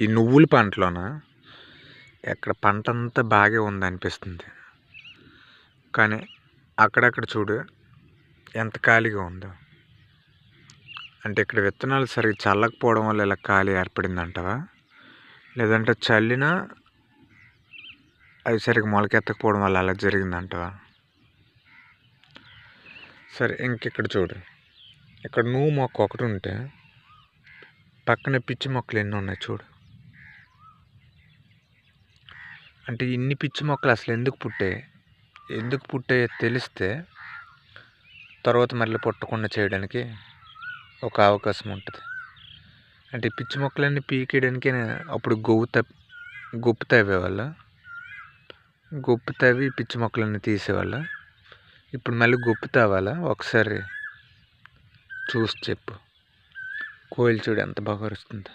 ఈ నువ్వుల పంటలోన ఎక్కడ పంటంతా బాగా ఉందనిపిస్తుంది, కానీ అక్కడక్కడ చూడు ఎంత ఖాళీగా ఉందో. అంటే ఇక్కడ విత్తనాలు సరిగ్గా చల్లకపోవడం వల్ల ఇలా ఖాళీ ఏర్పడిందంటావా, లేదంటే చల్లినా అవి సరిగ్గా మొలకెత్తకపోవడం వల్ల అలా జరిగిందంటావా? సరే, ఇంకెక్కడ చూడు, ఇక్కడ నువ్వు మొక్క ఒకటి ఉంటే పక్కన పిచ్చి మొక్కలు ఎన్ని ఉన్నాయి చూడు. అంటే ఇన్ని పిచ్చి మొక్కలు అసలు ఎందుకు పుట్టాయో తెలిస్తే తర్వాత మళ్ళీ పుట్టకుండా చేయడానికి ఒక అవకాశం ఉంటుంది. అంటే పిచ్చి మొక్కలన్నీ పీకేయడానికి అప్పుడు గొప్ప తవ్వేవాళ్ళు, గొప్ప తవ్వి పిచ్చి మొక్కలన్నీ తీసేవాళ్ళు. ఇప్పుడు మళ్ళీ గొప్ప తవ్వాలా? ఒకసారి చూసి చెప్పు. కోయిలు చూడు ఎంత బాగా వస్తుందో.